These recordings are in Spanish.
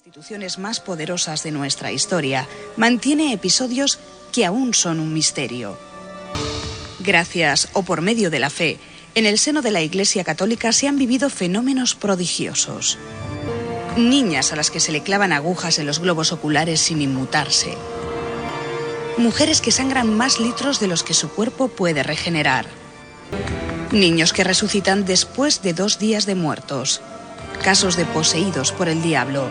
instituciones más poderosas de nuestra historia, mantiene episodios que aún son un misterio. Gracias o por medio de la fe, en el seno de la Iglesia Católica se han vivido fenómenos prodigiosos. Niñas a las que se le clavan agujas en los globos oculares sin inmutarse. Mujeres que sangran más litros de los que su cuerpo puede regenerar. Niños que resucitan después de 2 días de muertos. Casos de poseídos por el diablo.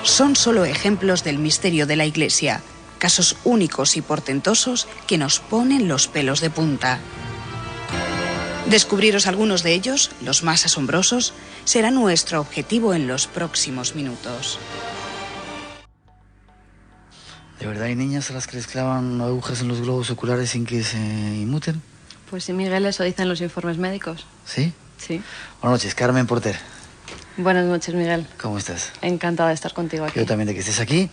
Son solo ejemplos del misterio de la Iglesia, casos únicos y portentosos que nos ponen los pelos de punta. Descubriros algunos de ellos, los más asombrosos, será nuestro objetivo en los próximos minutos. ¿De verdad hay niñas a las que les clavan agujas en los globos oculares sin que se inmuten? Pues sí, Miguel, eso dicen los informes médicos. ¿Sí? Sí. Buenas noches, Carmen Porter. Buenas noches, Miguel. ¿Cómo estás? Encantada de estar contigo aquí. Yo también de que estés aquí.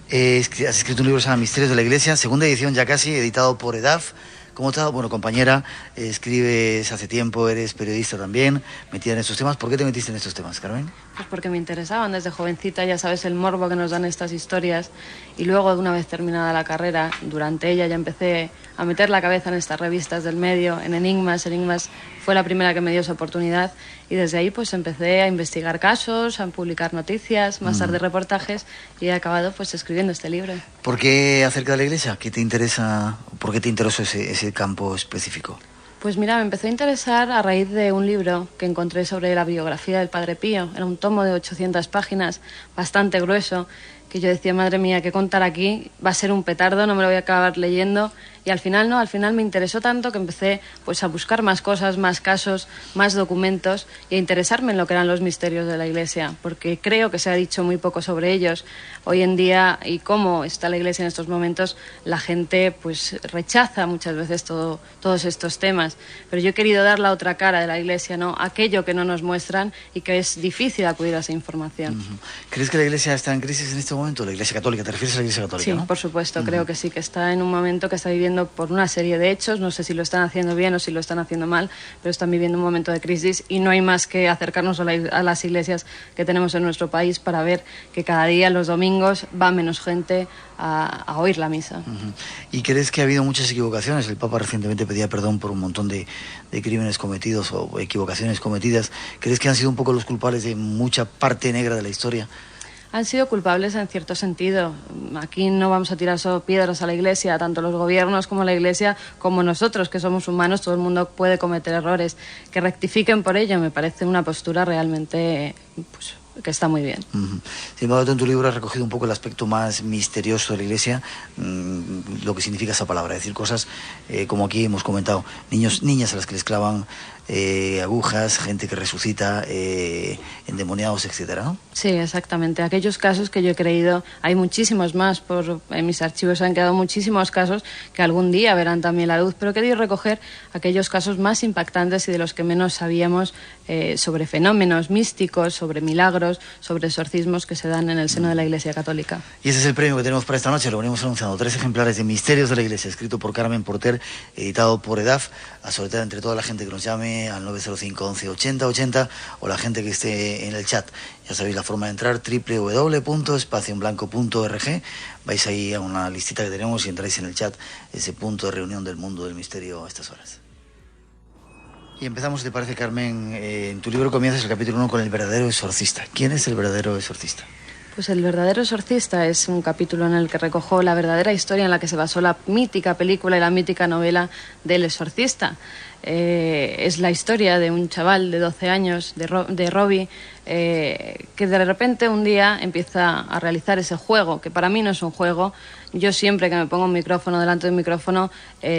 Has escrito un libro que se llama Misterios de la Iglesia, segunda edición ya casi, editado por EDAF. ¿Cómo estás? Bueno, compañera, escribes hace tiempo, eres periodista también, metida en estos temas. ¿Por qué te metiste en estos temas, Carmen? Pues porque me interesaban desde jovencita, ya sabes, el morbo que nos dan estas historias. Y luego, una vez terminada la carrera, durante ella ya empecé a meter la cabeza en estas revistas del medio, en Enigmas. Enigmas fue la primera que me dio esa oportunidad. Y desde ahí pues empecé a investigar casos, a publicar noticias, más tarde reportajes, y he acabado pues escribiendo este libro. ¿Por qué acerca de la Iglesia? ¿Qué te interesa? ¿Por qué te interesó ese campo específico? Pues mira, me empezó a interesar a raíz de un libro que encontré sobre la biografía del Padre Pío. Era un tomo de 800 páginas, bastante grueso, que yo decía, madre mía, ¿qué contar aquí? Va a ser un petardo, no me lo voy a acabar leyendo. Y al final no, al final me interesó tanto que empecé pues a buscar más cosas, más casos, más documentos y a interesarme en lo que eran los misterios de la Iglesia, porque creo que se ha dicho muy poco sobre ellos. Hoy en día, y cómo está la Iglesia en estos momentos, la gente pues rechaza muchas veces todos estos temas. Pero yo he querido dar la otra cara de la Iglesia, ¿no? Aquello que no nos muestran y que es difícil acudir a esa información. ¿Crees que la Iglesia está en crisis en este momento? ¿La Iglesia Católica? ¿Te refieres a la Iglesia Católica? Sí, ¿no? por supuesto, creo que sí, que está en un momento que está viviendo por una serie de hechos, no sé si lo están haciendo bien o si lo están haciendo mal, pero están viviendo un momento de crisis y no hay más que acercarnos a las iglesias que tenemos en nuestro país para ver que cada día, los domingos, va menos gente a oír la misa. ¿Y crees que ha habido muchas equivocaciones? El Papa recientemente pedía perdón por un montón de crímenes cometidos o equivocaciones cometidas. ¿Crees que han sido un poco los culpables de mucha parte negra de la historia? Han sido culpables en cierto sentido. Aquí no vamos a tirar solo piedras a la Iglesia, tanto los gobiernos como la Iglesia, como nosotros, que somos humanos, todo el mundo puede cometer errores. Que rectifiquen por ello me parece una postura realmente pues, que está muy bien. Sin embargo, en tu libro has recogido un poco el aspecto más misterioso de la Iglesia, lo que significa esa palabra, decir cosas como aquí hemos comentado, niñas a las que les clavan agujas, gente que resucita, endemoniados, etcétera, ¿no? Sí, exactamente. Aquellos casos que yo he creído, hay muchísimos más, en mis archivos han quedado muchísimos casos que algún día verán también la luz, pero he querido recoger aquellos casos más impactantes y de los que menos sabíamos sobre fenómenos místicos, sobre milagros, sobre exorcismos que se dan en el seno de la Iglesia Católica. Y ese es el premio que tenemos para esta noche, lo venimos anunciando, 3 ejemplares de Misterios de la Iglesia, escrito por Carmen Porter, editado por EDAF, a sortear entre toda la gente que nos llame al 905 11 80 80 o la gente que esté en el chat. Ya sabéis la forma de entrar, www.espacioenblanco.org. Vais ahí a una listita que tenemos y entráis en el chat, ese punto de reunión del mundo del misterio a estas horas. Y empezamos, ¿te parece, Carmen? En tu libro comienzas el capítulo 1 con el verdadero exorcista. ¿Quién es el verdadero exorcista? Pues El verdadero exorcista es un capítulo en el que recojo la verdadera historia en la que se basó la mítica película y la mítica novela del exorcista. Es la historia de un chaval de 12 años, de Robbie, que de repente un día empieza a realizar ese juego, que para mí no es un juego. Yo siempre que me pongo un micrófono delante de un micrófono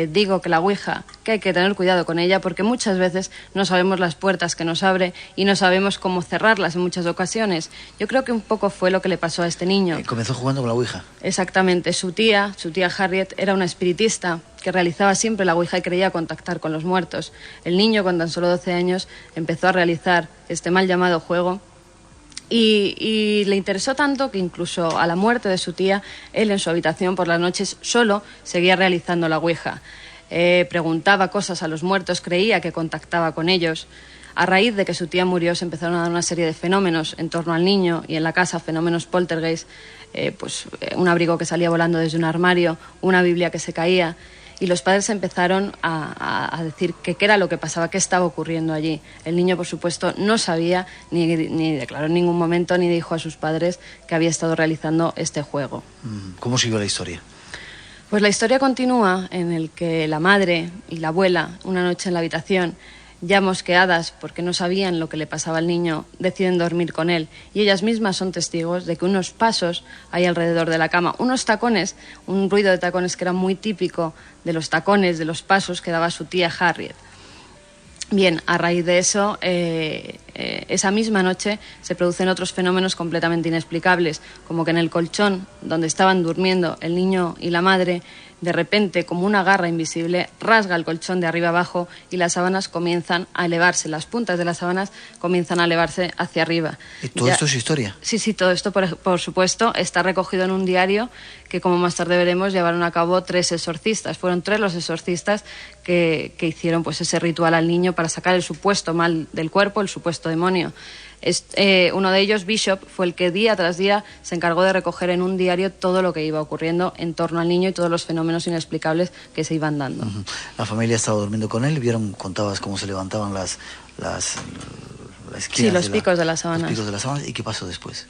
digo que la Ouija, que hay que tener cuidado con ella porque muchas veces no sabemos las puertas que nos abre y no sabemos cómo cerrarlas en muchas ocasiones. Yo creo que un poco fue lo que le pasó a este niño. Comenzó jugando con la Ouija. Exactamente. Su tía Harriet, era una espiritista que realizaba siempre la Ouija y creía contactar con los muertos. El niño, con tan solo 12 años, empezó a realizar este mal llamado juego y le interesó tanto que incluso a la muerte de su tía, él en su habitación por las noches solo seguía realizando la Ouija. Preguntaba cosas a los muertos, creía que contactaba con ellos. A raíz de que su tía murió se empezaron a dar una serie de fenómenos en torno al niño y en la casa, fenómenos poltergeist, un abrigo que salía volando desde un armario, una Biblia que se caía, y los padres empezaron a decir que qué era lo que pasaba, qué estaba ocurriendo allí. El niño, por supuesto, no sabía, ni declaró en ningún momento, ni dijo a sus padres que había estado realizando este juego. ¿Cómo siguió la historia? Pues la historia continúa en el que la madre y la abuela, una noche en la habitación, ya mosqueadas porque no sabían lo que le pasaba al niño, deciden dormir con él. Y ellas mismas son testigos de que unos pasos hay alrededor de la cama, unos tacones, un ruido de tacones que era muy típico de los tacones, de los pasos que daba su tía Harriet. Bien, a raíz de eso, esa misma noche se producen otros fenómenos completamente inexplicables, como que en el colchón donde estaban durmiendo el niño y la madre, de repente, como una garra invisible, rasga el colchón de arriba abajo y las sábanas comienzan a elevarse, las puntas de las sábanas comienzan a elevarse hacia arriba. ¿Y todo esto es historia? Sí, todo esto, por supuesto, está recogido en un diario que, como más tarde veremos, llevaron a cabo 3 exorcistas. Fueron 3 los exorcistas que hicieron pues ese ritual al niño para sacar el supuesto mal del cuerpo, el supuesto demonio. Uno de ellos, Bishop, fue el que día tras día se encargó de recoger en un diario todo lo que iba ocurriendo en torno al niño y todos los fenómenos inexplicables que se iban dando. La familia estaba durmiendo con él, contabas cómo se levantaban las esquinas, los picos de las sábanas. Los picos de las sábanas. ¿Y qué pasó después?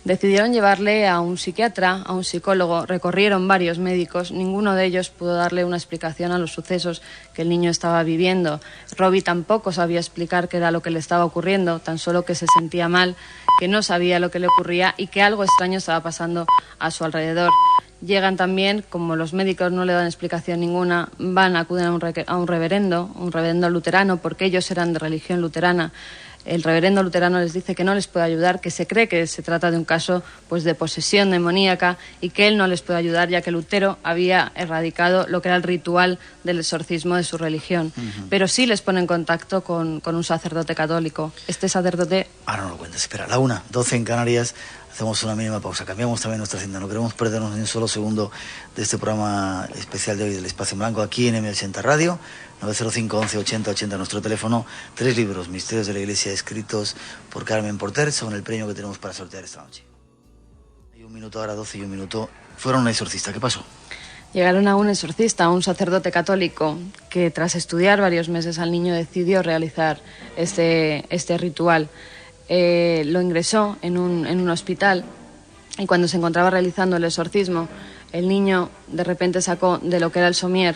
Decidieron llevarle a un psiquiatra, a un psicólogo, recorrieron varios médicos, ninguno de ellos pudo darle una explicación a los sucesos que el niño estaba viviendo. Robbie tampoco sabía explicar qué era lo que le estaba ocurriendo, tan solo que se sentía mal, que no sabía lo que le ocurría y que algo extraño estaba pasando a su alrededor. Llegan también, como los médicos no le dan explicación ninguna, acuden a un reverendo luterano, porque ellos eran de religión luterana. El reverendo luterano les dice que no les puede ayudar, que se cree que se trata de un caso pues de posesión demoníaca y que él no les puede ayudar, ya que Lutero había erradicado lo que era el ritual del exorcismo de su religión. Pero sí les pone en contacto con un sacerdote católico. Este sacerdote... Ahora no lo cuentes, espera, 1:12 en Canarias. Hacemos una mínima pausa, cambiamos también nuestra agenda, no queremos perdernos ni un solo segundo de este programa especial de hoy del Espacio en Blanco aquí en M80 Radio, 905 11 80 80 nuestro teléfono. 3 libros, Misterios de la Iglesia, escritos por Carmen Porter, son el premio que tenemos para sortear esta noche. Y 1 minuto, ahora 12 y 1 minuto, fueron un exorcista, ¿qué pasó? Llegaron a un exorcista, a un sacerdote católico, que tras estudiar varios meses al niño decidió realizar este ritual. Lo ingresó en un hospital y cuando se encontraba realizando el exorcismo, el niño de repente sacó de lo que era el somier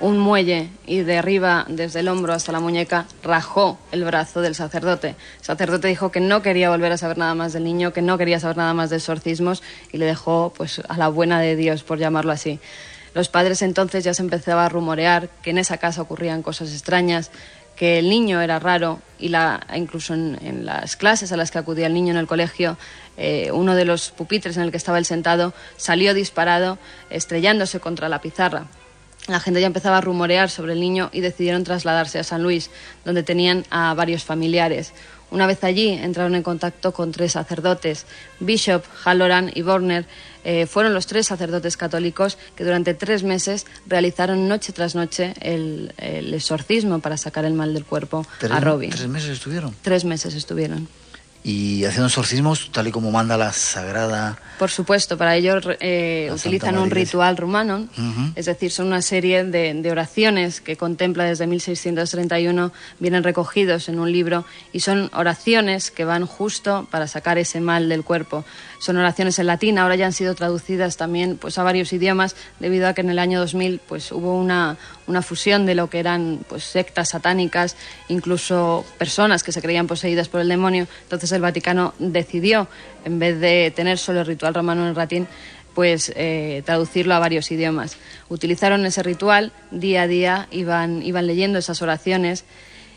un muelle y de arriba, desde el hombro hasta la muñeca, rajó el brazo del sacerdote. El sacerdote dijo que no quería volver a saber nada más del niño, que no quería saber nada más de exorcismos y le dejó pues a la buena de Dios, por llamarlo así. Los padres entonces ya se empezaba a rumorear que en esa casa ocurrían cosas extrañas, que el niño era raro y incluso en las clases a las que acudía el niño en el colegio, uno de los pupitres en el que estaba él sentado salió disparado, estrellándose contra la pizarra. La gente ya empezaba a rumorear sobre el niño y decidieron trasladarse a San Luis, donde tenían a varios familiares. Una vez allí entraron en contacto con 3 sacerdotes. Bishop, Halloran y Borner fueron los 3 sacerdotes católicos que durante 3 meses realizaron noche tras noche el exorcismo para sacar el mal del cuerpo a Robbie. ¿3 meses estuvieron? 3 meses estuvieron. Y haciendo exorcismos tal y como manda la Sagrada... Por supuesto, para ello utilizan un ritual rumano, es decir, son una serie de oraciones que contempla desde 1631, vienen recogidos en un libro y son oraciones que van justo para sacar ese mal del cuerpo. Son oraciones en latín, ahora ya han sido traducidas también pues a varios idiomas, debido a que en el año 2000 pues hubo una fusión de lo que eran pues sectas satánicas, incluso personas que se creían poseídas por el demonio. Entonces el Vaticano decidió, en vez de tener solo el ritual romano en latín, pues traducirlo a varios idiomas. Utilizaron ese ritual, día a día iban leyendo esas oraciones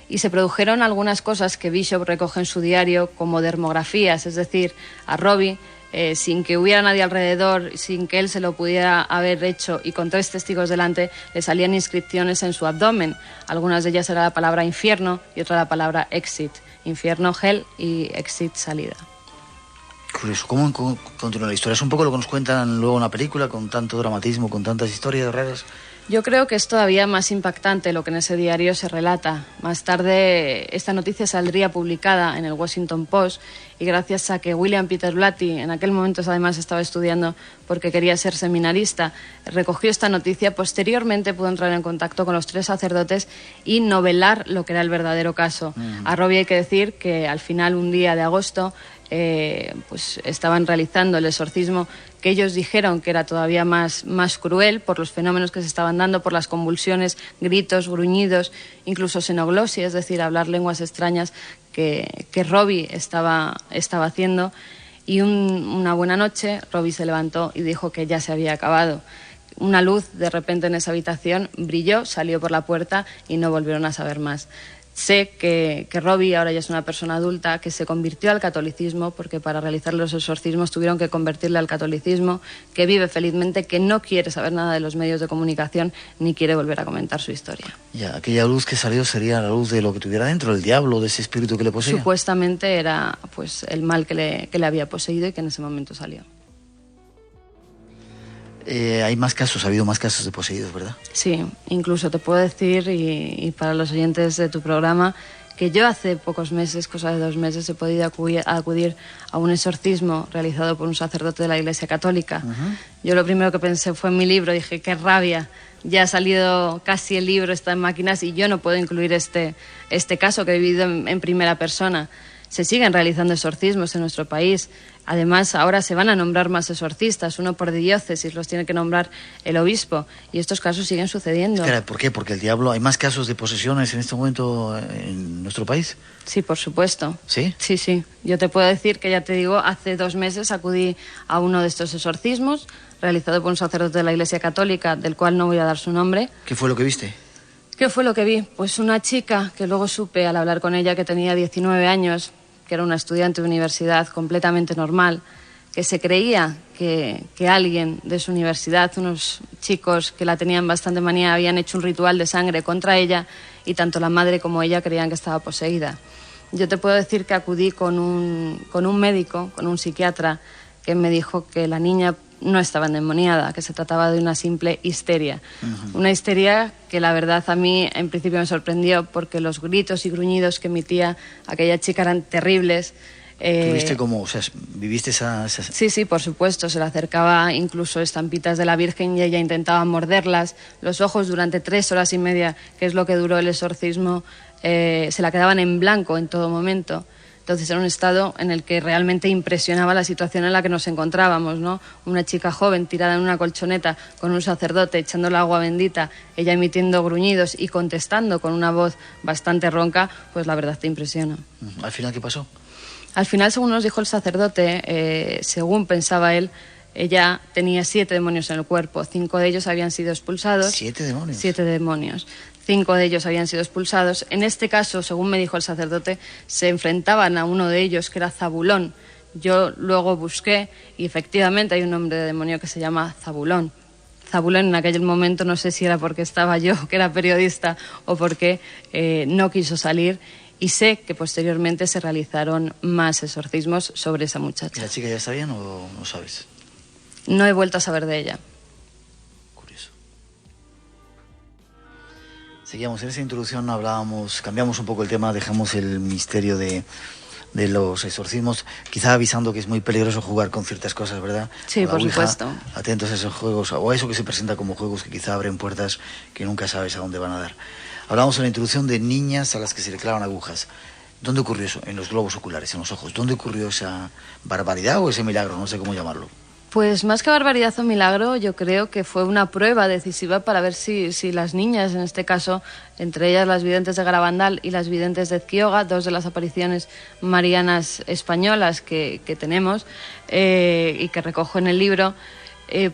y se produjeron algunas cosas que Bishop recoge en su diario como dermografías, es decir, a Robbie, sin que hubiera nadie alrededor, sin que él se lo pudiera haber hecho y con 3 testigos delante, le salían inscripciones en su abdomen. Algunas de ellas era la palabra infierno y otra la palabra exit. Infierno, hell, y exit, salida. Curioso, ¿cómo continúa la historia? Es un poco lo que nos cuentan luego en la película, con tanto dramatismo, con tantas historias raras. Yo creo que es todavía más impactante lo que en ese diario se relata. Más tarde esta noticia saldría publicada en el Washington Post y gracias a que William Peter Blatty, en aquel momento además estaba estudiando porque quería ser seminarista, recogió esta noticia, posteriormente pudo entrar en contacto con los 3 sacerdotes y novelar lo que era el verdadero caso. A Robbie hay que decir que al final, un día de agosto, pues estaban realizando el exorcismo que ellos dijeron que era todavía más cruel por los fenómenos que se estaban dando, por las convulsiones, gritos, gruñidos, incluso xenoglosia, es decir, hablar lenguas extrañas que Robbie estaba haciendo. Y una buena noche Robbie se levantó y dijo que ya se había acabado. Una luz de repente en esa habitación brilló, salió por la puerta y no volvieron a saber más. Sé que Robbie ahora ya es una persona adulta que se convirtió al catolicismo porque para realizar los exorcismos tuvieron que convertirle al catolicismo, que vive felizmente, que no quiere saber nada de los medios de comunicación ni quiere volver a comentar su historia. Ya, aquella luz que salió sería la luz de lo que tuviera dentro, el diablo, de ese espíritu que le poseía. Supuestamente era pues el mal que le había poseído y que en ese momento salió. Hay más casos, ha habido más casos de poseídos, ¿verdad? Sí, incluso te puedo decir, y para los oyentes de tu programa, que yo hace pocos meses, cosa de 2 meses, he podido acudir a un exorcismo realizado por un sacerdote de la Iglesia Católica. Yo lo primero que pensé fue en mi libro, dije, qué rabia, ya ha salido casi el libro, está en máquinas y yo no puedo incluir este caso que he vivido en primera persona. Se siguen realizando exorcismos en nuestro país. Además, ahora se van a nombrar más exorcistas, uno por diócesis, los tiene que nombrar el obispo. Y estos casos siguen sucediendo. Espera, ¿por qué? Porque el diablo, ¿hay más casos de posesiones en este momento en nuestro país? Sí, por supuesto. ¿Sí? Sí. Yo te puedo decir que, ya te digo, hace 2 meses acudí a uno de estos exorcismos, realizado por un sacerdote de la Iglesia Católica, del cual no voy a dar su nombre. ¿Qué fue lo que viste? ¿Qué fue lo que vi? Pues una chica que luego supe al hablar con ella que tenía 19 años, que era una estudiante de universidad completamente normal, que se creía que alguien de su universidad, unos chicos que la tenían bastante manía, habían hecho un ritual de sangre contra ella y tanto la madre como ella creían que estaba poseída. Yo te puedo decir que acudí con un médico, con un psiquiatra, que me dijo que la niña no estaba endemoniada, que se trataba de una simple histeria. Una histeria que la verdad a mí en principio me sorprendió porque los gritos y gruñidos que emitía aquella chica eran terribles. ¿Tuviste como, o sea, viviste esa...? Sí, por supuesto, se le acercaba incluso estampitas de la Virgen y ella intentaba morderlas. Los ojos durante 3 horas y media, que es lo que duró el exorcismo, se la quedaban en blanco en todo momento. Entonces era un estado en el que realmente impresionaba la situación en la que nos encontrábamos, ¿no? Una chica joven tirada en una colchoneta con un sacerdote echándole agua bendita, ella emitiendo gruñidos y contestando con una voz bastante ronca, pues la verdad te impresiona. ¿Al final qué pasó? Al final, según nos dijo el sacerdote, según pensaba él, ella tenía 7 demonios en el cuerpo. 5 de ellos habían sido expulsados. ¿7 demonios? 7 demonios. 5 de ellos habían sido expulsados. En este caso, según me dijo el sacerdote, se enfrentaban a uno de ellos, que era Zabulón. Yo luego busqué y efectivamente hay un nombre de demonio que se llama Zabulón. Zabulón en aquel momento, no sé si era porque estaba yo, que era periodista, o porque no quiso salir. Y sé que posteriormente se realizaron más exorcismos sobre esa muchacha. ¿Y la chica ya está bien o no sabes? No he vuelto a saber de ella. Curioso. Seguíamos en esa introducción, cambiamos un poco el tema, dejamos el misterio de los exorcismos, quizá avisando que es muy peligroso jugar con ciertas cosas, ¿verdad? Sí, por supuesto. Atentos a esos juegos, o a eso que se presenta como juegos que quizá abren puertas que nunca sabes a dónde van a dar. Hablamos en la introducción de niñas a las que se le clavan agujas. ¿Dónde ocurrió eso? En los globos oculares, en los ojos. ¿Dónde ocurrió esa barbaridad o ese milagro? No sé cómo llamarlo. Pues más que barbaridad o milagro, yo creo que fue una prueba decisiva para ver si las niñas, en este caso, entre ellas las videntes de Garabandal y las videntes de Ezquioga, 2 de las apariciones marianas españolas que tenemos y que recojo en el libro,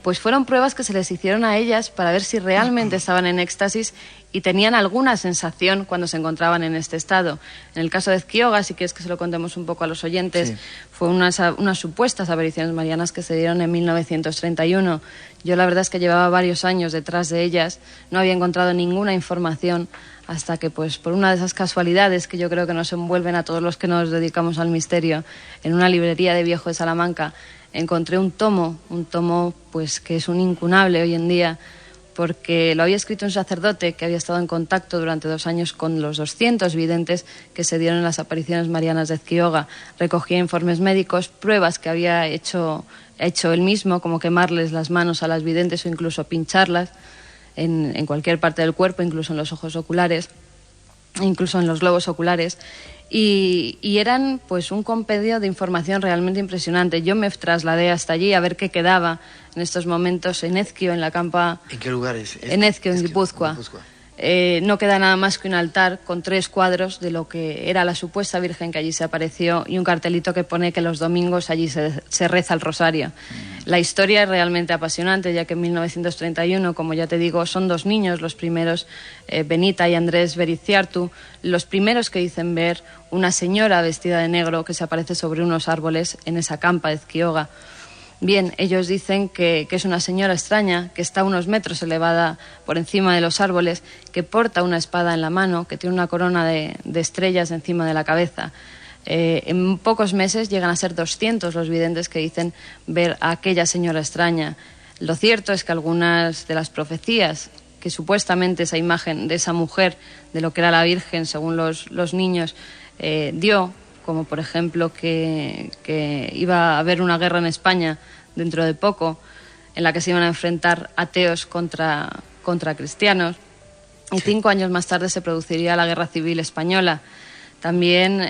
pues fueron pruebas que se les hicieron a ellas para ver si realmente estaban en éxtasis y tenían alguna sensación cuando se encontraban en este estado. En el caso de Ezquioga, si quieres que se lo contemos un poco a los oyentes, sí. Fue unas supuestas apariciones marianas que se dieron en 1931. Yo la verdad es que llevaba varios años detrás de ellas, no había encontrado ninguna información hasta que, pues, por una de esas casualidades que yo creo que nos envuelven a todos los que nos dedicamos al misterio, en una librería de Viejo de Salamanca, encontré un tomo pues que es un incunable hoy en día, porque lo había escrito un sacerdote que había estado en contacto durante 2 años con los 200 videntes que se dieron en las apariciones marianas de Ezquioga. Recogía informes médicos, pruebas que había hecho él mismo, como quemarles las manos a las videntes o incluso pincharlas en cualquier parte del cuerpo, incluso en los ojos oculares, incluso en los globos oculares. Y eran pues un compendio de información realmente impresionante. Yo me trasladé hasta allí a ver qué quedaba en estos momentos en Ezquio, en la campa. ¿En qué lugar es? En Ezquio, en Guipúzcoa. No queda nada más que un altar con 3 cuadros de lo que era la supuesta Virgen que allí se apareció y un cartelito que pone que los domingos allí se reza el rosario. La historia es realmente apasionante, ya que en 1931, como ya te digo, son 2 niños los primeros, Benita y Andrés Bericiartu, los primeros que dicen ver una señora vestida de negro que se aparece sobre unos árboles en esa campa de Ezquioga. Bien, ellos dicen que es una señora extraña, que está a unos metros elevada por encima de los árboles, que porta una espada en la mano, que tiene una corona de estrellas encima de la cabeza. En pocos meses llegan a ser 200 los videntes que dicen ver a aquella señora extraña. Lo cierto es que algunas de las profecías que supuestamente esa imagen de esa mujer, de lo que era la Virgen, según los niños, dio, como por ejemplo que iba a haber una guerra en España dentro de poco, en la que se iban a enfrentar ateos contra cristianos, y 5 años más tarde se produciría la Guerra Civil Española. También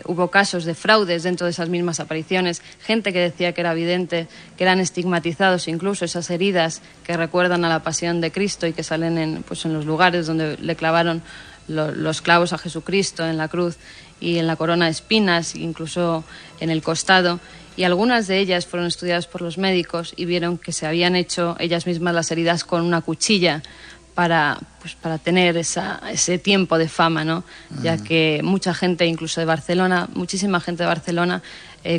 hubo casos de fraudes dentro de esas mismas apariciones, gente que decía que era vidente, que eran estigmatizados, incluso esas heridas que recuerdan a la pasión de Cristo y que salen en los lugares donde le clavaron los clavos a Jesucristo en la cruz y en la corona de espinas, incluso en el costado, y algunas de ellas fueron estudiadas por los médicos y vieron que se habían hecho ellas mismas las heridas con una cuchilla para tener ese tiempo de fama, ¿no? Ya que mucha gente, incluso de Barcelona, muchísima gente de Barcelona,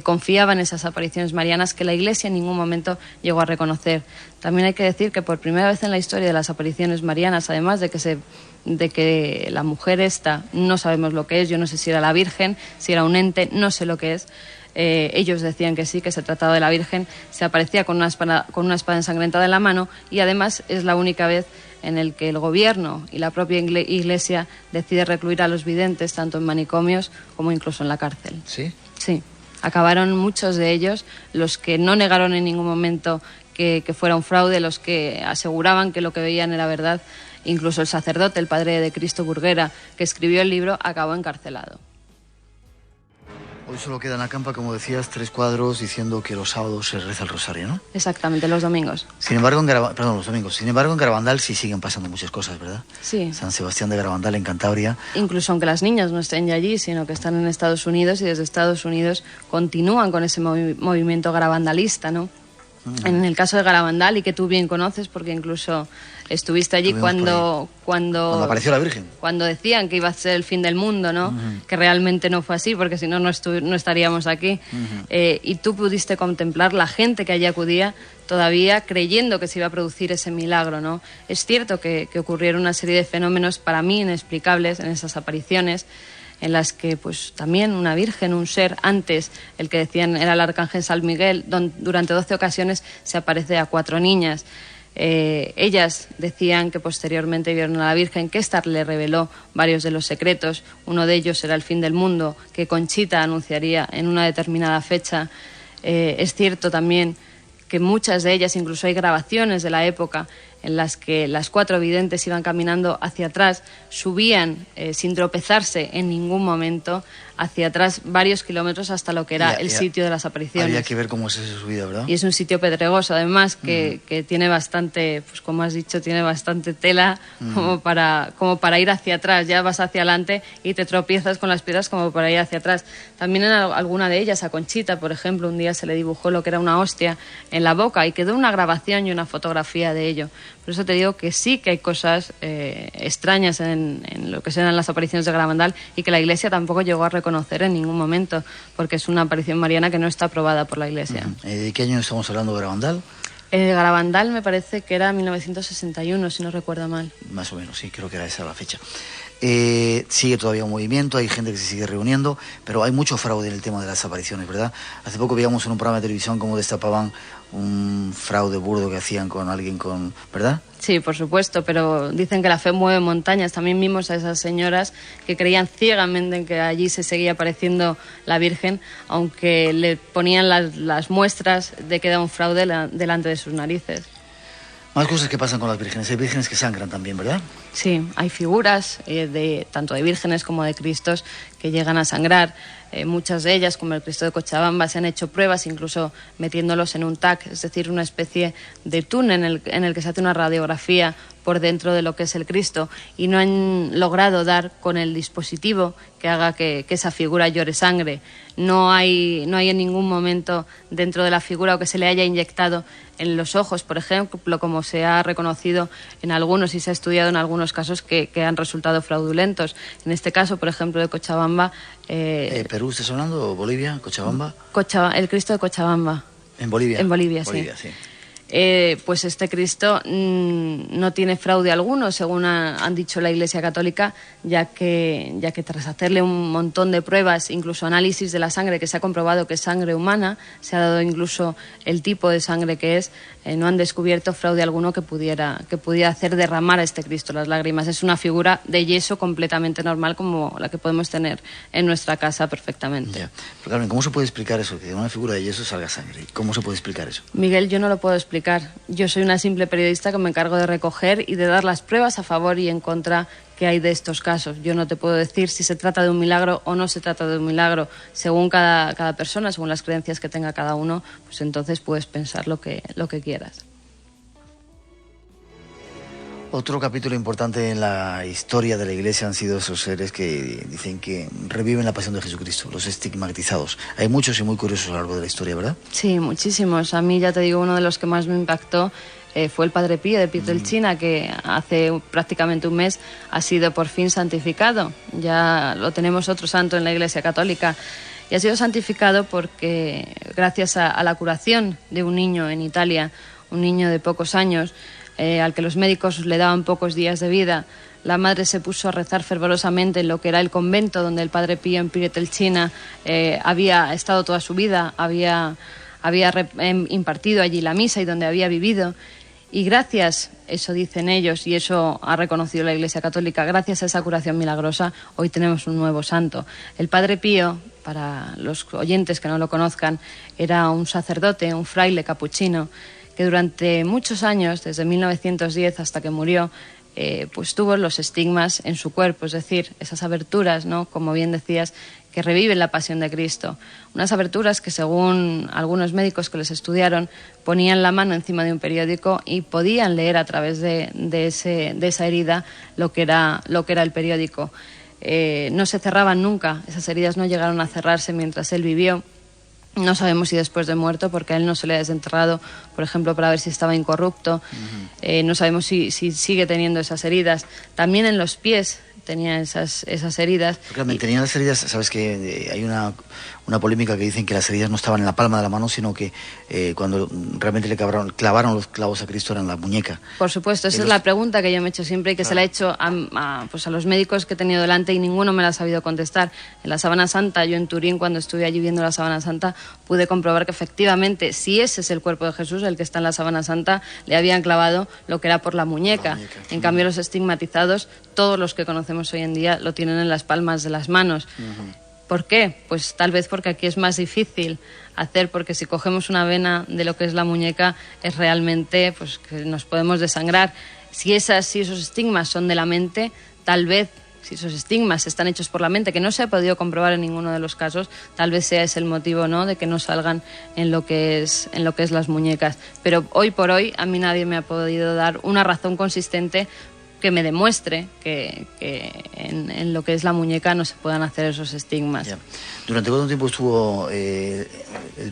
confiaba en esas apariciones marianas que la Iglesia en ningún momento llegó a reconocer. También hay que decir que por primera vez en la historia de las apariciones marianas, además de que la mujer esta, no sabemos lo que es, yo no sé si era la Virgen, si era un ente, no sé lo que es. Ellos decían que sí, que se trataba de la Virgen, se aparecía con una espada ensangrentada en la mano, y además es la única vez en el que el gobierno y la propia Iglesia decide recluir a los videntes tanto en manicomios como incluso en la cárcel. ¿Sí? Sí. Acabaron muchos de ellos, los que no negaron en ningún momento que fuera un fraude, los que aseguraban que lo que veían era verdad. Incluso el sacerdote, el padre de Cristo Burguera, que escribió el libro, acabó encarcelado. Hoy solo queda en la campa, como decías, 3 cuadros diciendo que los sábados se reza el rosario, ¿no? Exactamente, los domingos. Sin embargo, los domingos. Sin embargo, en Garabandal sí siguen pasando muchas cosas, ¿verdad? Sí. San Sebastián de Garabandal, en Cantabria. Incluso aunque las niñas no estén ya allí, sino que están en Estados Unidos, y desde Estados Unidos continúan con ese movimiento garabandalista, ¿no? En el caso de Garabandal, y que tú bien conoces, porque incluso estuviste allí cuando apareció la Virgen. Cuando decían que iba a ser el fin del mundo, ¿no? Que realmente no fue así, porque si no, no estaríamos aquí. Y tú pudiste contemplar la gente que allí acudía todavía creyendo que se iba a producir ese milagro, ¿no? Es cierto que ocurrieron una serie de fenómenos para mí inexplicables en esas apariciones, en las que pues también una virgen, un ser, antes el que decían era el arcángel San Miguel, durante 12 ocasiones se aparece a 4 niñas. Ellas decían que posteriormente vieron a la Virgen, que ésta le reveló varios de los secretos. Uno de ellos era el fin del mundo, que Conchita anunciaría en una determinada fecha. Es cierto también que muchas de ellas, incluso hay grabaciones de la época en las que las 4 videntes iban caminando hacia atrás, subían sin tropezarse en ningún momento hacia atrás varios kilómetros hasta lo que era el sitio de las apariciones. Había que ver cómo es esa subida, ¿verdad? Y es un sitio pedregoso, además, que tiene bastante, pues como has dicho, tiene bastante tela como para ir hacia atrás. Ya vas hacia adelante y te tropiezas con las piedras como para ir hacia atrás. También en alguna de ellas, a Conchita, por ejemplo, un día se le dibujó lo que era una hostia en la boca y quedó una grabación y una fotografía de ello. Por eso te digo que sí que hay cosas extrañas en lo que serán las apariciones de Garabandal, y que la Iglesia tampoco llegó a reconocer en ningún momento, porque es una aparición mariana que no está aprobada por la Iglesia. ¿De qué año estamos hablando de Garabandal? Garabandal me parece que era 1961, si no recuerdo mal. Más o menos, sí, creo que era esa la fecha. Sigue todavía un movimiento, hay gente que se sigue reuniendo, pero hay mucho fraude en el tema de las apariciones, ¿verdad? Hace poco veíamos en un programa de televisión cómo destapaban un fraude burdo que hacían con alguien, ¿verdad? Sí, por supuesto, pero dicen que la fe mueve montañas. También vimos a esas señoras que creían ciegamente en que allí se seguía apareciendo la Virgen, aunque le ponían las muestras de que era un fraude delante de sus narices. Más cosas que pasan con las vírgenes. Hay vírgenes que sangran también, ¿verdad? Sí, hay figuras tanto de vírgenes como de cristos que llegan a sangrar. Muchas de ellas, como el Cristo de Cochabamba, se han hecho pruebas, incluso metiéndolos en un TAC, es decir, una especie de túnel en el que se hace una radiografía por dentro de lo que es el Cristo, y no han logrado dar con el dispositivo que haga que esa figura llore sangre. No hay en ningún momento dentro de la figura o que se le haya inyectado en los ojos, por ejemplo, como se ha reconocido en algunos y se ha estudiado en algunos casos que han resultado fraudulentos. En este caso, por ejemplo, de Cochabamba... ¿Perú estás hablando? ¿Bolivia? ¿Cochabamba? El Cristo de Cochabamba. ¿En Bolivia? En Bolivia, sí. Pues este Cristo no tiene fraude alguno, según han dicho la Iglesia Católica, ya que tras hacerle un montón de pruebas, incluso análisis de la sangre, que se ha comprobado que es sangre humana, se ha dado incluso el tipo de sangre que es, no han descubierto fraude alguno que pudiera hacer derramar a este Cristo las lágrimas. Es una figura de yeso completamente normal, como la que podemos tener en nuestra casa perfectamente. Ya. Pero Carmen, ¿cómo se puede explicar eso? Que de una figura de yeso salga sangre. ¿Cómo se puede explicar eso? Miguel, yo no lo puedo explicar. Yo soy una simple periodista que me encargo de recoger y de dar las pruebas a favor y en contra que hay de estos casos. Yo no te puedo decir si se trata de un milagro o no se trata de un milagro. Según cada persona, según las creencias que tenga cada uno, pues entonces puedes pensar lo que quieras. Otro capítulo importante en la historia de la Iglesia han sido esos seres que dicen que reviven la pasión de Jesucristo, los estigmatizados. Hay muchos y muy curiosos a lo largo de la historia, ¿verdad? Sí, muchísimos. A mí, ya te digo, uno de los que más me impactó fue el Padre Pío de Pietrelcina, que hace prácticamente un mes ha sido por fin santificado. Ya lo tenemos otro santo en la Iglesia Católica. Y ha sido santificado porque, gracias a la curación de un niño en Italia, un niño de pocos años, al que los médicos le daban pocos días de vida, la madre se puso a rezar fervorosamente en lo que era el convento donde el Padre Pío en Pietrelcina había estado toda su vida, había impartido allí la misa y donde había vivido. Y gracias, eso dicen ellos, y eso ha reconocido la Iglesia Católica, gracias a esa curación milagrosa, hoy tenemos un nuevo santo. El Padre Pío, para los oyentes que no lo conozcan, era un sacerdote, un fraile capuchino, que durante muchos años, desde 1910 hasta que murió, pues tuvo los estigmas en su cuerpo, es decir, esas aberturas, ¿no?, como bien decías, que reviven la pasión de Cristo. Unas aberturas que, según algunos médicos que les estudiaron, ponían la mano encima de un periódico y podían leer a través de esa herida lo que era el periódico. No se cerraban nunca, esas heridas no llegaron a cerrarse mientras él vivió. No sabemos si después de muerto, porque a él no se le ha desenterrado, por ejemplo, para ver si estaba incorrupto. No sabemos si sigue teniendo esas heridas. También en los pies tenía esas heridas. Claro, tenía las heridas, sabes que hay una polémica que dicen que las heridas no estaban en la palma de la mano, sino que cuando realmente le clavaron los clavos a Cristo era en la muñeca. Por supuesto, esa es la pregunta que yo me he hecho siempre y que se la he hecho a los médicos que he tenido delante y ninguno me la ha sabido contestar. En la Sábana Santa, yo en Turín, cuando estuve allí viendo la Sábana Santa, pude comprobar que efectivamente, si ese es el cuerpo de Jesús, el que está en la Sábana Santa, le habían clavado lo que era por la muñeca. En cambio, los estigmatizados, todos los que conocemos hoy en día, lo tienen en las palmas de las manos. ¿Por qué? Pues tal vez porque aquí es más difícil hacer, porque si cogemos una vena de lo que es la muñeca, es realmente pues que nos podemos desangrar. Si esos estigmas son de la mente, tal vez, si esos estigmas están hechos por la mente, que no se ha podido comprobar en ninguno de los casos, tal vez sea ese el motivo, ¿no?, de que no salgan en lo que es las muñecas. Pero hoy por hoy a mí nadie me ha podido dar una razón consistente que me demuestre que en lo que es la muñeca no se puedan hacer esos estigmas. Ya. ¿Durante cuánto tiempo estuvo el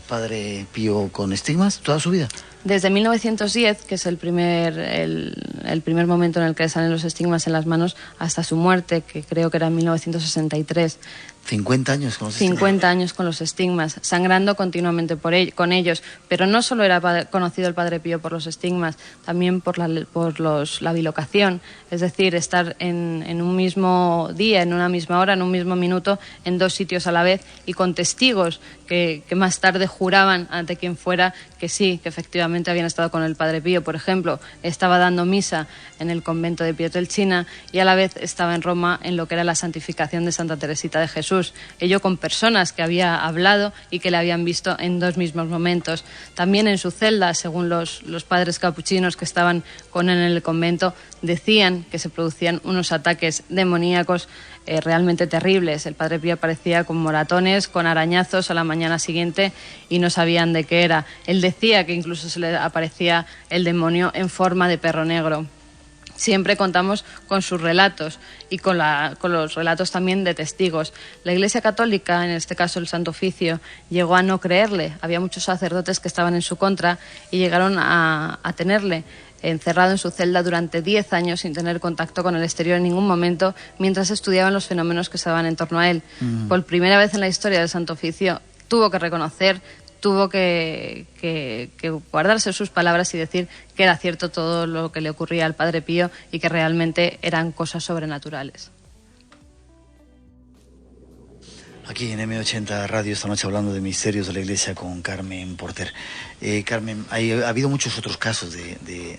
Padre Pío con estigmas? ¿Toda su vida? Desde 1910, que es el primer momento en el que salen los estigmas en las manos, hasta su muerte, que creo que era en 1963. 50 años con los estigmas. 50 años con los estigmas, sangrando continuamente con ellos. Pero no solo era conocido el Padre Pío por los estigmas, también por la bilocación, es decir, estar en un mismo día, en una misma hora, en un mismo minuto, en dos sitios a la vez y con testigos que más tarde juraban ante quien fuera que sí, que efectivamente habían estado con el Padre Pío. Por ejemplo, estaba dando misa en el convento de Pietrelcina y a la vez estaba en Roma en lo que era la santificación de Santa Teresita de Jesús. Ello con personas que había hablado y que le habían visto en 2 mismos momentos. También en su celda, según los padres capuchinos que estaban con él en el convento, decían que se producían unos ataques demoníacos realmente terribles. El Padre Pío aparecía con moratones, con arañazos a la mañana siguiente y no sabían de qué era. Él decía que incluso se le aparecía el demonio en forma de perro negro. Siempre contamos con sus relatos y con los relatos también de testigos. La Iglesia Católica, en este caso el Santo Oficio, llegó a no creerle. Había muchos sacerdotes que estaban en su contra y llegaron a tenerle encerrado en su celda durante 10 años sin tener contacto con el exterior en ningún momento, mientras estudiaban los fenómenos que estaban en torno a él. Por primera vez en la historia del Santo Oficio tuvo que reconocer, tuvo que guardarse sus palabras y decir que era cierto todo lo que le ocurría al Padre Pío y que realmente eran cosas sobrenaturales. Aquí en M80 Radio esta noche hablando de misterios de la Iglesia con Carmen Porter. Carmen, ha habido muchos otros casos de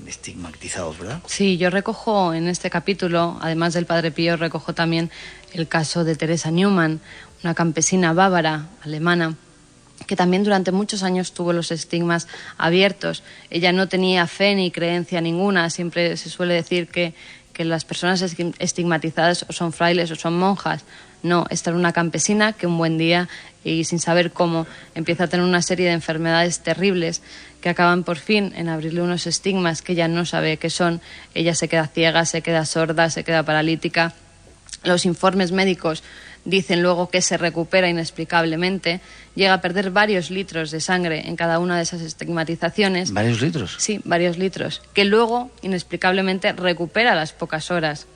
estigmatizados, ¿verdad? Sí, yo recojo en este capítulo, además del Padre Pío, recojo también el caso de Teresa Neumann, una campesina bávara, alemana, que también durante muchos años tuvo los estigmas abiertos. Ella no tenía fe ni creencia ninguna. Siempre se suele decir que las personas estigmatizadas o son frailes o son monjas. No, esta era una campesina que un buen día, y sin saber cómo, empieza a tener una serie de enfermedades terribles que acaban por fin en abrirle unos estigmas que ella no sabe qué son. Ella se queda ciega, se queda sorda, se queda paralítica. Los informes médicos dicen luego que se recupera inexplicablemente, llega a perder varios litros de sangre en cada una de esas estigmatizaciones. ¿Varios litros? Sí, varios litros, que luego inexplicablemente recupera a las pocas horas,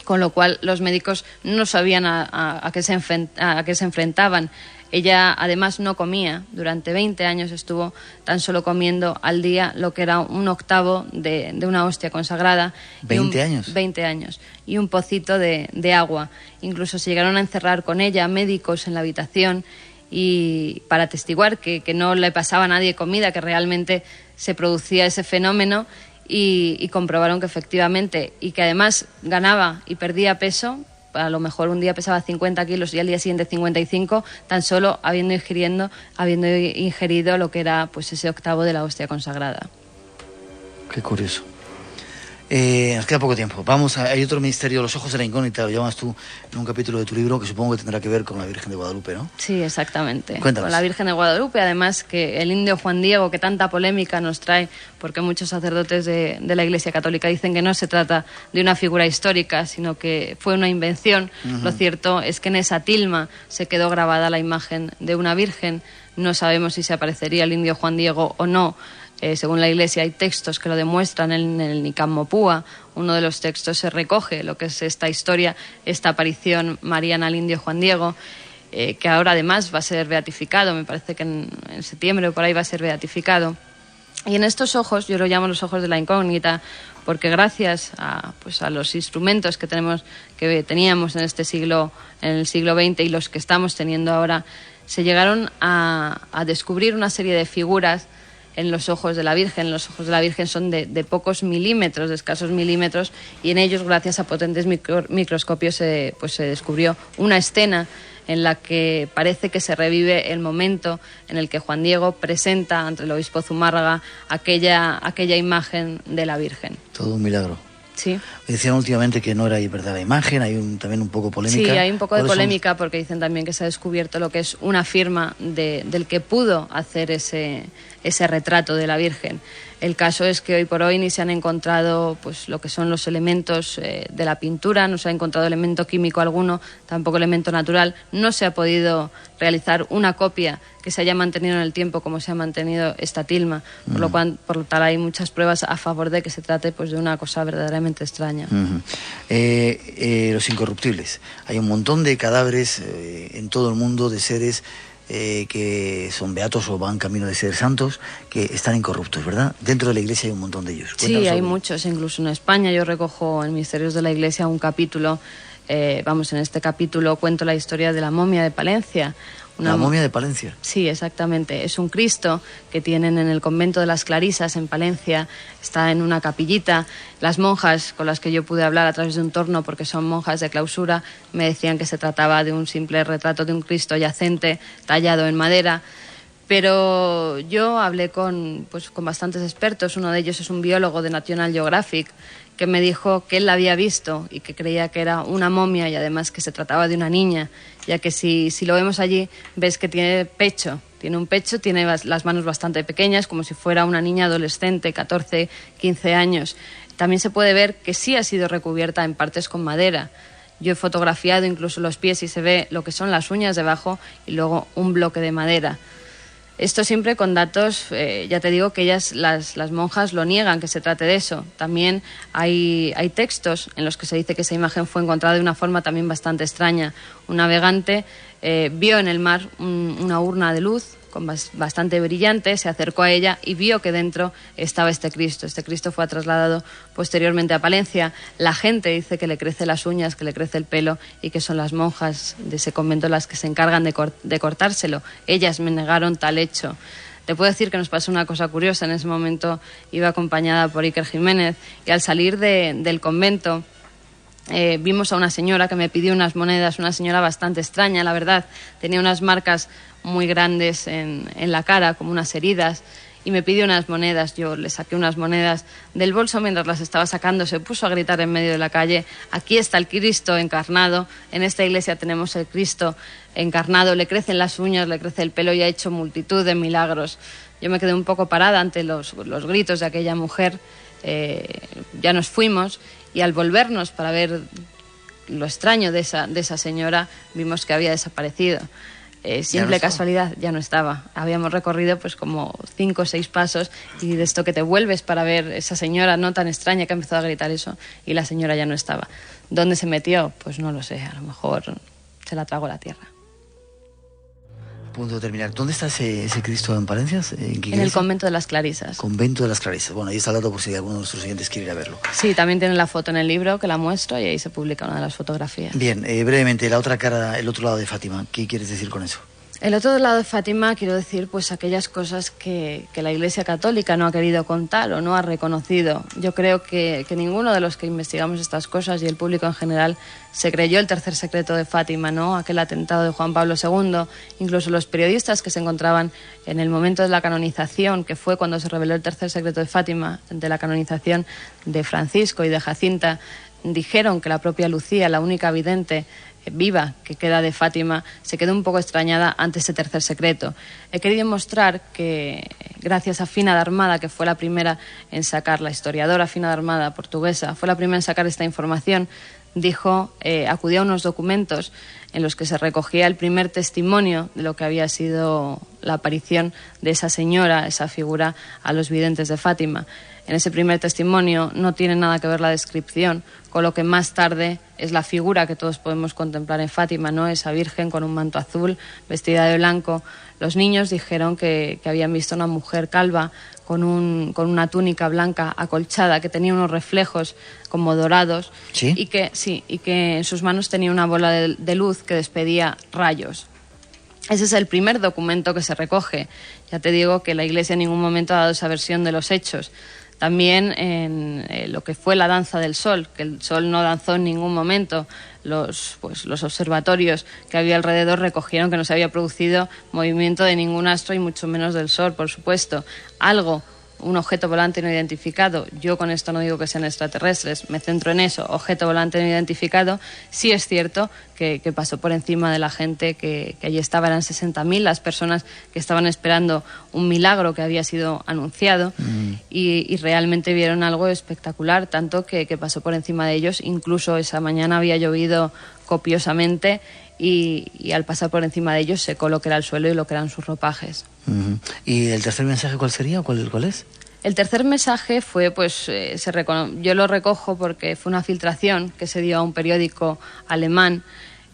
con lo cual los médicos no sabían a qué se enfrentaban. Ella además no comía, durante 20 años estuvo tan solo comiendo al día lo que era un octavo de una hostia consagrada. ¿20 años? 20 años. Y un pocito de agua. Incluso se llegaron a encerrar con ella médicos en la habitación y para atestiguar que no le pasaba a nadie comida, que realmente se producía ese fenómeno y comprobaron que efectivamente, y que además ganaba y perdía peso. A lo mejor un día pesaba 50 kilos y al día siguiente 55, tan solo habiendo ingerido lo que era pues ese octavo de la hostia consagrada. Qué curioso. Nos queda poco tiempo. Hay otro misterio, los ojos de la incógnita, lo llamas tú en un capítulo de tu libro que supongo que tendrá que ver con la Virgen de Guadalupe, ¿no? Sí, exactamente. Cuéntanos. Con la Virgen de Guadalupe, además que el indio Juan Diego, que tanta polémica nos trae, porque muchos sacerdotes de la Iglesia Católica dicen que no se trata de una figura histórica, sino que fue una invención. Lo cierto es que en esa tilma se quedó grabada la imagen de una virgen. No sabemos si se aparecería el indio Juan Diego o no. Según la Iglesia hay textos que lo demuestran. En el Nican Mopúa, uno de los textos se recoge lo que es esta historia, esta aparición mariana al indio Juan Diego, que ahora además va a ser beatificado, me parece que en septiembre o por ahí va a ser beatificado. Y en estos ojos, yo lo llamo los ojos de la incógnita, porque gracias a los instrumentos que teníamos en el siglo XX y los que estamos teniendo ahora, se llegaron a descubrir una serie de figuras en los ojos de la Virgen. Los ojos de la Virgen son de pocos milímetros, de escasos milímetros, y en ellos, gracias a potentes microscopios, se descubrió una escena en la que parece que se revive el momento en el que Juan Diego presenta ante el obispo Zumárraga aquella imagen de la Virgen. Todo un milagro. Sí. Decían últimamente que no era verdad la imagen, hay también un poco polémica. Sí, hay un poco de polémica porque dicen también que se ha descubierto lo que es una firma del que pudo hacer ese retrato de la Virgen. El caso es que hoy por hoy ni se han encontrado lo que son los elementos de la pintura, no se ha encontrado elemento químico alguno, tampoco elemento natural. No se ha podido realizar una copia que se haya mantenido en el tiempo como se ha mantenido esta tilma, por lo tal hay muchas pruebas a favor de que se trate de una cosa verdaderamente extraña. Los incorruptibles. Hay un montón de cadáveres en todo el mundo de seres que son beatos o van camino de ser santos, que están incorruptos, ¿verdad? Dentro de la Iglesia hay un montón de ellos. Sí, hay muchos, incluso en España. Yo recojo en Misterios de la Iglesia un capítulo, en este capítulo cuento la historia de la momia de Palencia, La momia de Palencia. Sí, exactamente. Es un Cristo que tienen en el convento de las Clarisas, en Palencia. Está en una capillita. Las monjas con las que yo pude hablar a través de un torno, porque son monjas de clausura, me decían que se trataba de un simple retrato de un Cristo yacente tallado en madera. Pero yo hablé con bastantes expertos. Uno de ellos es un biólogo de National Geographic, que me dijo que él la había visto y que creía que era una momia y además que se trataba de una niña, ya que si lo vemos allí ves que tiene un pecho, tiene las manos bastante pequeñas, como si fuera una niña adolescente, 14, 15 años. También se puede ver que sí ha sido recubierta en partes con madera. Yo he fotografiado incluso los pies y se ve lo que son las uñas debajo y luego un bloque de madera. Esto siempre con datos, ya te digo que ellas, las monjas, lo niegan que se trate de eso. También hay textos en los que se dice que esa imagen fue encontrada de una forma también bastante extraña. Un navegante vio en el mar una urna de luz bastante brillante, se acercó a ella y vio que dentro estaba este Cristo. Este Cristo fue trasladado posteriormente a Palencia. La gente dice que le crece las uñas, que le crece el pelo y que son las monjas de ese convento las que se encargan de cortárselo. Ellas me negaron tal hecho. Te puedo decir que nos pasó una cosa curiosa. En ese momento iba acompañada por Iker Jiménez y al salir del convento vimos a una señora que me pidió unas monedas, una señora bastante extraña, la verdad. Tenía unas marcas muy grandes en la cara, como unas heridas, y me pidió unas monedas. Yo le saqué unas monedas del bolso. Mientras las estaba sacando se puso a gritar en medio de la calle: aquí está el Cristo encarnado, en esta iglesia tenemos el Cristo encarnado, le crecen las uñas, le crece el pelo y ha hecho multitud de milagros. Yo me quedé un poco parada ante los gritos de aquella mujer. Ya nos fuimos y al volvernos para ver lo extraño de esa señora, vimos que había desaparecido. Simple casualidad, ya no estaba. Habíamos recorrido como 5 o 6 pasos y de esto que te vuelves para ver esa señora no tan extraña que ha empezado a gritar eso y la señora ya no estaba. ¿Dónde se metió? Pues no lo sé, a lo mejor se la tragó la tierra. Punto de terminar. ¿Dónde está ese Cristo en Palencia? En el convento de las Clarisas. Convento de las Clarisas. Bueno, ahí está el dato por si alguno de nuestros oyentes quiere ir a verlo. Sí, también tiene la foto en el libro que la muestro y ahí se publica una de las fotografías. Bien, brevemente, la otra cara, el otro lado de Fátima. ¿Qué quieres decir con eso? El otro lado de Fátima, quiero decir, aquellas cosas que la Iglesia Católica no ha querido contar o no ha reconocido. Yo creo que ninguno de los que investigamos estas cosas y el público en general se creyó el tercer secreto de Fátima, ¿no? Aquel atentado de Juan Pablo II, incluso los periodistas que se encontraban en el momento de la canonización, que fue cuando se reveló el tercer secreto de Fátima, de la canonización de Francisco y de Jacinta, dijeron que la propia Lucía, la única vidente viva que queda de Fátima, se quedó un poco extrañada ante ese tercer secreto. He querido mostrar que gracias a Fina de Armada, que fue la primera en sacar, la historiadora Fina de Armada portuguesa, fue la primera en sacar esta información, acudió a unos documentos en los que se recogía el primer testimonio de lo que había sido la aparición de esa señora, esa figura, a los videntes de Fátima. En ese primer testimonio no tiene nada que ver la descripción con lo que más tarde es la figura que todos podemos contemplar en Fátima, ¿no? Esa virgen con un manto azul, vestida de blanco. Los niños dijeron que habían visto una mujer calva con una túnica blanca acolchada que tenía unos reflejos como dorados. ¿Sí? y que en sus manos tenía una bola de luz que despedía rayos. Ese es el primer documento que se recoge. Ya te digo que la Iglesia en ningún momento ha dado esa versión de los hechos. También en lo que fue la danza del sol, que el sol no danzó en ningún momento. Los observatorios que había alrededor recogieron que no se había producido movimiento de ningún astro y mucho menos del sol, por supuesto. Un objeto volante no identificado. Yo con esto no digo que sean extraterrestres, me centro en eso. Objeto volante no identificado. Sí es cierto que pasó por encima de la gente que allí estaba. Eran 60.000 las personas que estaban esperando un milagro que había sido anunciado y realmente vieron algo espectacular, tanto que pasó por encima de ellos. Incluso esa mañana había llovido copiosamente y al pasar por encima de ellos secó lo que era el suelo y lo que eran sus ropajes. ¿Y el tercer mensaje cuál sería? ¿Cuál es? El tercer mensaje fue, yo lo recojo porque fue una filtración que se dio a un periódico alemán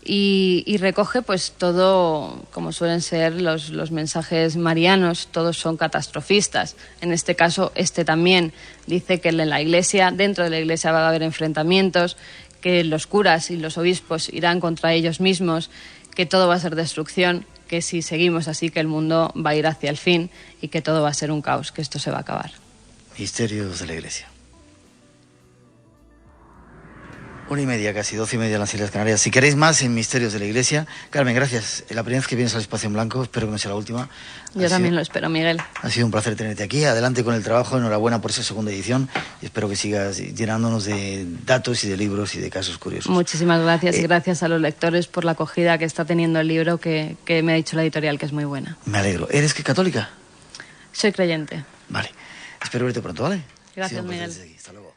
y recoge todo, como suelen ser los mensajes marianos, todos son catastrofistas. En este caso, también dice que en la Iglesia, dentro de la Iglesia va a haber enfrentamientos, que los curas y los obispos irán contra ellos mismos, que todo va a ser destrucción, que si seguimos así, que el mundo va a ir hacia el fin y que todo va a ser un caos, que esto se va a acabar. Misterios de la Iglesia. 1:30 casi, 12:30 en las Islas Canarias. Si queréis más en Misterios de la Iglesia, Carmen, gracias. La primera vez que vienes al Espacio en Blanco, espero que no sea la última. Yo también lo espero, Miguel. Ha sido un placer tenerte aquí. Adelante con el trabajo, enhorabuena por esa segunda edición. Y espero que sigas llenándonos de datos y de libros y de casos curiosos. Muchísimas gracias y gracias a los lectores por la acogida que está teniendo el libro, que me ha dicho la editorial que es muy buena. Me alegro. ¿Eres católica? Soy creyente. Vale. Espero verte pronto, ¿vale? Gracias, Miguel. Hasta luego.